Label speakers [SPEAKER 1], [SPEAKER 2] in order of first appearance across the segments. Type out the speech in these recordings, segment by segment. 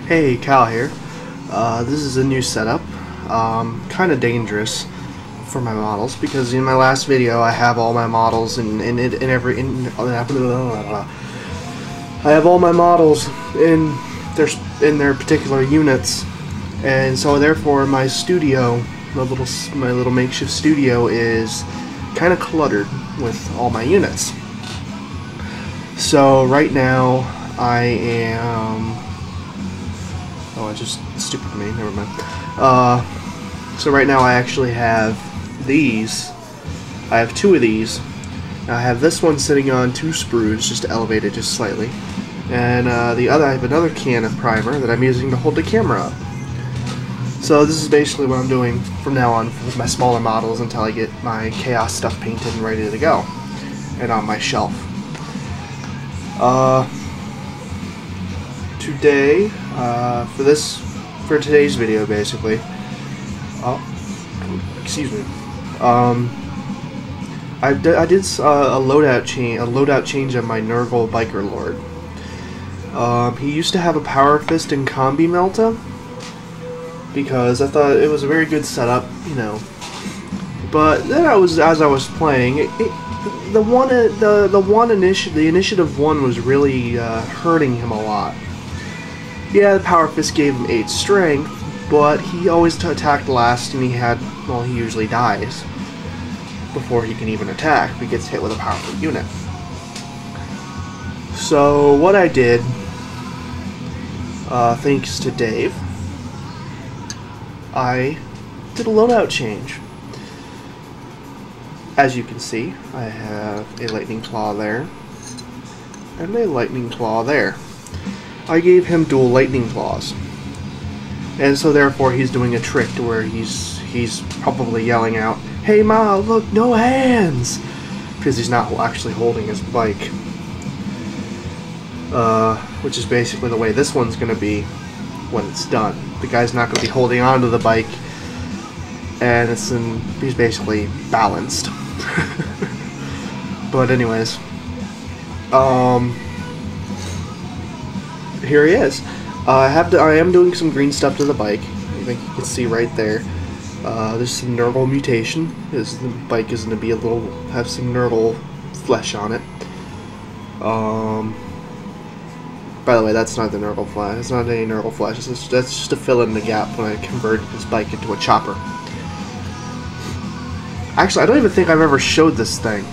[SPEAKER 1] Hey, Cal here. This is a new setup. Kind of dangerous for my models because in my last video I have all my models I have all my models in their particular units, and so therefore my studio, my little makeshift studio, is kind of cluttered with all my units. So right now I am. Oh, it's just stupid of me. Never mind. So right now I actually have these. I have two of these. Now I have this one sitting on two sprues, just elevated just slightly, and I have another can of primer that I'm using to hold the camera up. So this is basically what I'm doing from now on with my smaller models until I get my chaos stuff painted and ready to go, and on my shelf. Today, for today's video, basically. Oh, excuse me. I did a loadout change on my Nurgle biker lord. He used to have a power fist and combi melta because I thought it was a very good setup, you know. But then as I was playing, the initiative one was really hurting him a lot. Yeah, the Power Fist gave him 8 strength, but he always attacked last, and he usually dies before he can even attack if he gets hit with a powerful unit. So what I did, thanks to Dave, I did a loadout change. As you can see, I have a Lightning Claw there, and a Lightning Claw there. I gave him dual Lightning Claws, and so therefore he's doing a trick to where he's probably yelling out, "Hey Ma, look, no hands!" because he's not actually holding his bike. Which is basically the way this one's going to be when it's done. The guy's not going to be holding onto the bike, and he's basically balanced. But anyways, here he is. I am doing some green stuff to the bike. I think you can see right there. There's some Nurgle mutation. The bike is going to be have some Nurgle flesh on it. By the way, that's not the Nurgle flesh. It's not any Nurgle flesh. That's just to fill in the gap when I converted this bike into a chopper. Actually, I don't even think I've ever showed this thing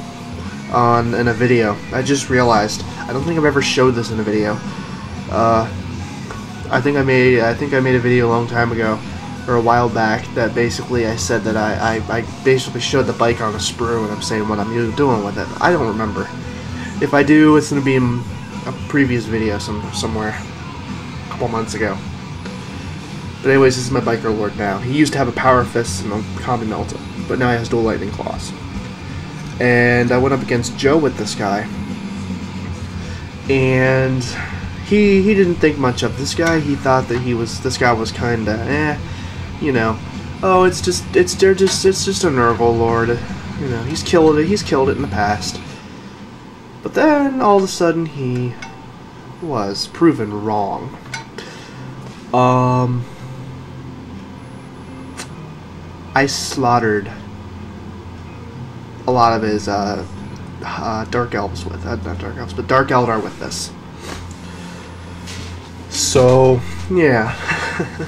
[SPEAKER 1] in a video. I just realized I don't think I've ever showed this in a video. I think I made a video a long time ago, or a while back, that basically I said that I basically showed the bike on a sprue, and I'm saying what I'm doing with it. I don't remember. If I do, it's going to be in a previous video somewhere a couple months ago. But anyways, this is my biker lord now. He used to have a power fist and a combi melta, but now he has dual lightning claws. And I went up against Joe with this guy, and he didn't think much of this guy. He thought that this guy was kinda you know. Oh, it's just a Nurgle lord. You know, he's killed it in the past. But then all of a sudden he was proven wrong. I slaughtered a lot of his Dark Elves with not Dark Elves, but Dark Eldar with this. So yeah,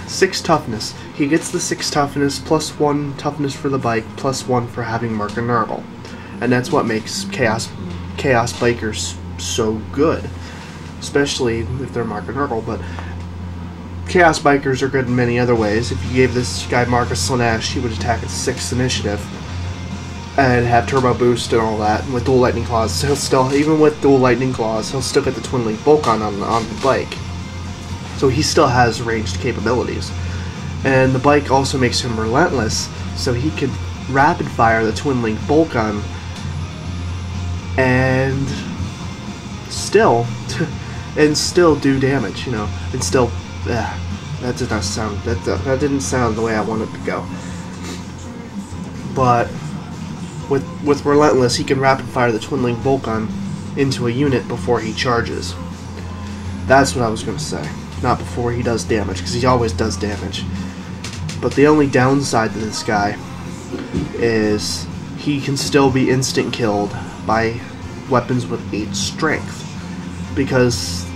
[SPEAKER 1] 6 toughness. He gets the 6 toughness plus 1 toughness for the bike plus 1 for having Mark and Nurgle, and that's what makes Chaos bikers so good, especially if they're Mark and Nurgle. But Chaos bikers are good in many other ways. If you gave this guy Marcus Slanesh, he would attack at 6th initiative and have turbo boost and all that. And with dual lightning claws, he'll still, even with dual lightning claws, he'll still get the twin link bulk on the bike. So he still has ranged capabilities. And the bike also makes him relentless, so he could rapid fire the twin link bolt gun and still do damage, you know, and still that didn't sound the way I wanted it to go. But with relentless, he can rapid fire the twin link bolt gun into a unit before he charges. That's what I was going to say. not before he does damage, because he always does damage. But the only downside to this guy is he can still be instant killed by weapons with 8 strength, because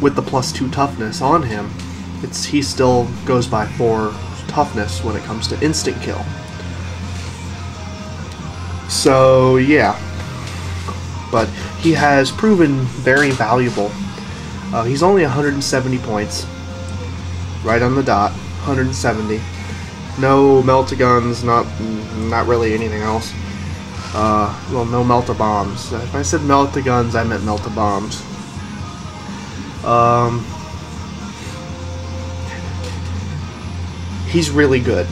[SPEAKER 1] with the +2 toughness on him, he still goes by 4 toughness when it comes to instant kill. So yeah, but he has proven very valuable. He's only 170 points, right on the dot, 170. No melt-a-guns, not really anything else. Well, no melt-a-bombs. If I said melt-a-guns, I meant melt-a-bombs. He's really good.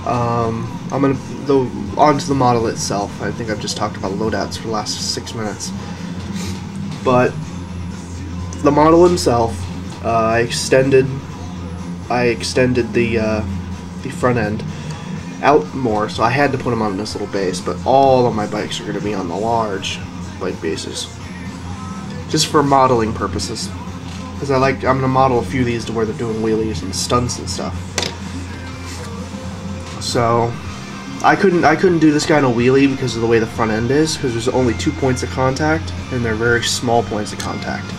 [SPEAKER 1] I'm gonna onto the model itself. I think I've just talked about loadouts for the last 6 minutes. But the model himself, I extended the front end out more, so I had to put him on this little base. But all of my bikes are going to be on the large bike bases, just for modeling purposes. Because I'm going to model a few of these to where they're doing wheelies and stunts and stuff. So I couldn't do this guy in a wheelie because of the way the front end is, because there's only 2 points of contact, and they're very small points of contact.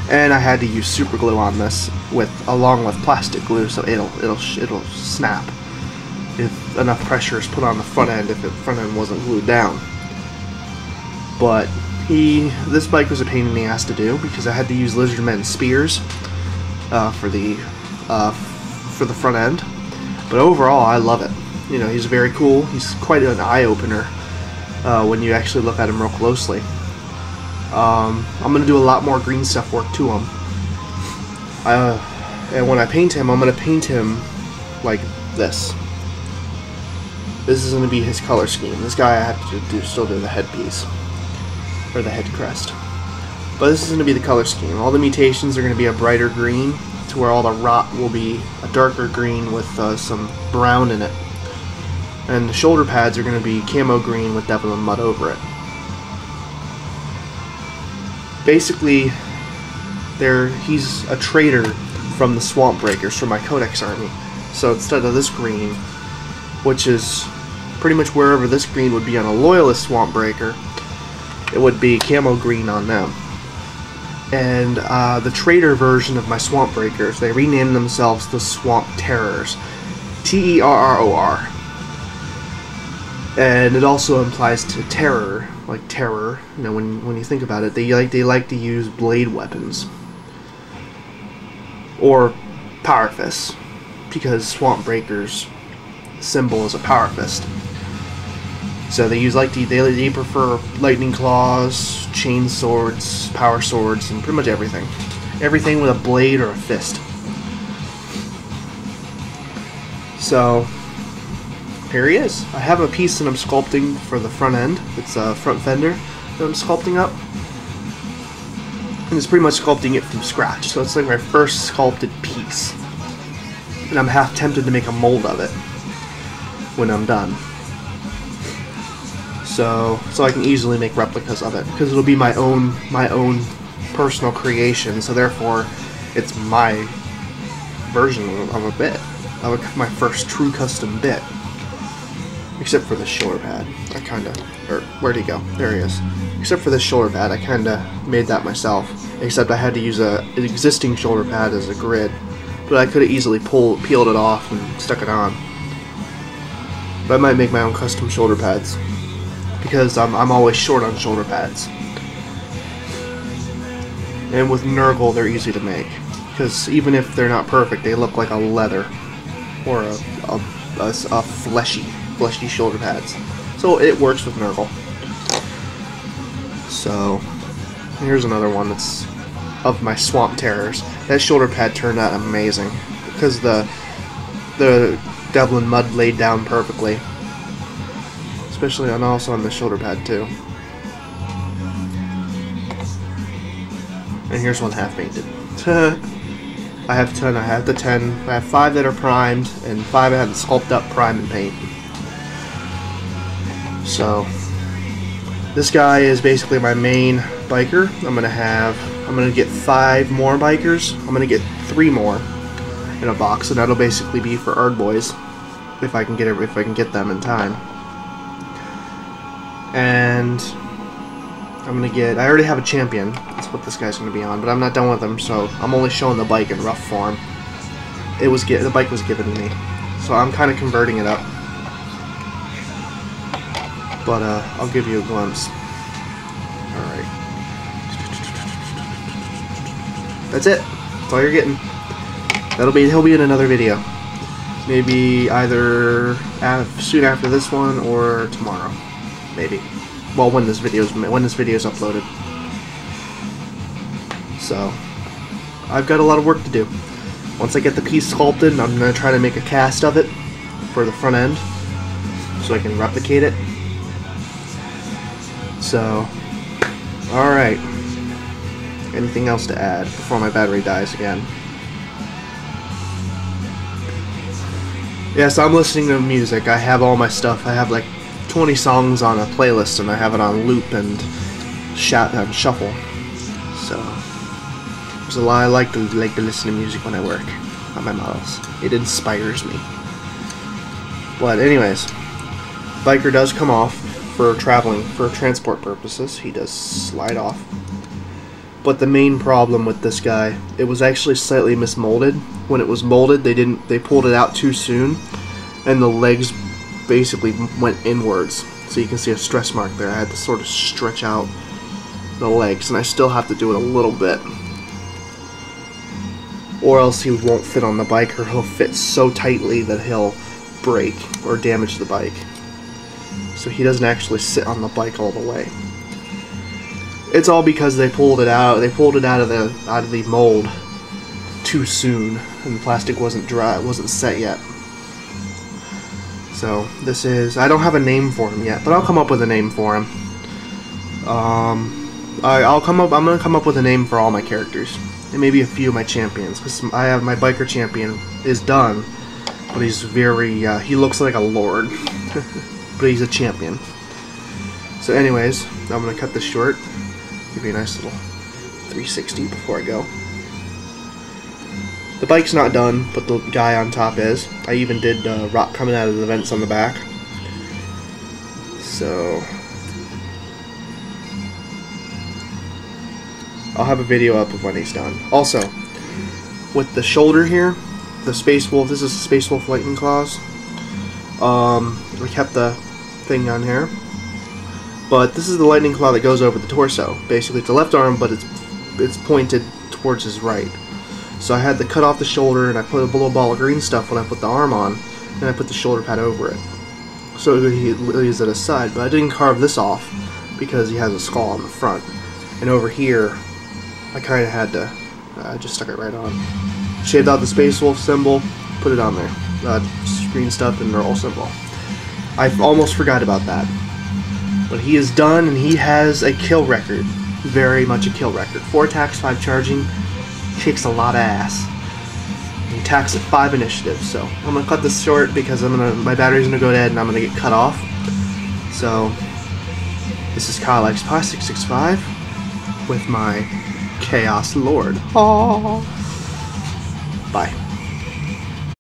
[SPEAKER 1] And I had to use super glue on this along with plastic glue, so it'll snap if enough pressure is put on the front end, if the front end wasn't glued down. But this bike was a pain in the ass to do because I had to use Lizardmen spears for the front end. But overall, I love it. You know, he's very cool. He's quite an eye-opener when you actually look at him real closely. I'm going to do a lot more green stuff work to him. And when I paint him, I'm going to paint him like this. This is going to be his color scheme. This guy I have to still do the headpiece, or the head crest. But this is going to be the color scheme. All the mutations are going to be a brighter green, to where all the rot will be a darker green with some brown in it. And the shoulder pads are going to be camo green with Devil and Mud over it. Basically, he's a traitor from the Swamp Breakers, from my Codex army. So instead of this green, which is pretty much wherever this green would be on a Loyalist Swamp Breaker, it would be camo green on them. And the traitor version of my Swamp Breakers, they renamed themselves the Swamp Terrors. Terror. And it also implies to terror, like terror. You know, when you think about it, they like to use blade weapons or power fists, because Swamp Breaker's symbol is a power fist. So they prefer lightning claws, chain swords, power swords, and pretty much everything. Everything with a blade or a fist. So here he is. I have a piece that I'm sculpting for the front end. It's a front fender that I'm sculpting up. And it's pretty much sculpting it from scratch. So it's like my first sculpted piece. And I'm half tempted to make a mold of it when I'm done. So I can easily make replicas of it, because it'll be my own personal creation. So therefore, it's my version of a bit, of my first true custom bit. Except for the shoulder pad, where'd he go? There he is. Except for this shoulder pad, I kinda made that myself. Except I had to use an existing shoulder pad as a grid, but I could have easily peeled it off and stuck it on. But I might make my own custom shoulder pads, because I'm always short on shoulder pads. And with Nurgle, they're easy to make, because even if they're not perfect, they look like a leather or a fleshy shoulder pads. So it works with Nurgle. So here's another one that's of my Swamp Terrors. That shoulder pad turned out amazing, because the Devil and Mud laid down perfectly. Especially and also on the shoulder pad too. And here's one half painted. I have 10. I have the 10. I have 5 that are primed, and 5 I have to sculpt up, prime, and paint. So this guy is basically my main biker. I'm gonna get 5 more bikers. I'm gonna get 3 more in a box, and that'll basically be for Erd Boys if I can get them in time. And I'm gonna get. I already have a champion. That's what this guy's gonna be on, but I'm not done with him, so I'm only showing the bike in rough form. The bike was given to me, so I'm kind of converting it up. But I'll give you a glimpse. All right. That's it. That's all you're getting. He'll be in another video. Maybe either soon after this one or tomorrow. Maybe. Well, when this video's uploaded. So I've got a lot of work to do. Once I get the piece sculpted, I'm gonna try to make a cast of it for the front end so I can replicate it. So, all right. Anything else to add before my battery dies again? Yes, I'm listening to music. I have all my stuff. I have like 20 songs on a playlist, and I have it on loop and shuffle. So, there's a lot. I like to listen to music when I work on my models. It inspires me. But anyways, biker does come off for traveling, for transport purposes. He does slide off. But the main problem with this guy, it was actually slightly mismolded. When it was molded, they pulled it out too soon, and the legs basically went inwards. So you can see a stress mark there. I had to sort of stretch out the legs, and I still have to do it a little bit. Or else he won't fit on the bike, or he'll fit so tightly that he'll break or damage the bike. So he doesn't actually sit on the bike all the way. It's all because they pulled it out. They pulled it out of the mold too soon, and the plastic wasn't dry. It wasn't set yet. So this is. I don't have a name for him yet, but I'll come up with a name for him. I'm gonna come up with a name for all my characters, and maybe a few of my champions, because I have my biker champion is done, but he's very. He looks like a lord, but he's a champion. So, anyways, I'm gonna cut this short. Give you a nice little 360 before I go. The bike's not done, but the guy on top is. I even did rock coming out of the vents on the back. So I'll have a video up of when he's done. Also, with the shoulder here, the Space Wolf, this is the Space Wolf Lightning Claws. We kept the thing on here. But this is the lightning claw that goes over the torso. Basically, it's the left arm, but it's pointed towards his right. So I had to cut off the shoulder, and I put a little ball of green stuff when I put the arm on, and I put the shoulder pad over it. So he leaves it aside. But I didn't carve this off because he has a skull on the front. And over here, I kind of had to. I just stuck it right on. Shaved out the Space Wolf symbol, put it on there. Green stuff and Nurgle symbol. I almost forgot about that. But he is done, and he has a kill record. Very much a kill record. 4 attacks, 5 charging. Kicks a lot of ass. He attacks at 5 initiative. So I'm gonna cut this short because my battery's gonna go dead, and I'm gonna get cut off. So this is Kyle X Pie 665 with my Chaos Lord. Aww. Bye.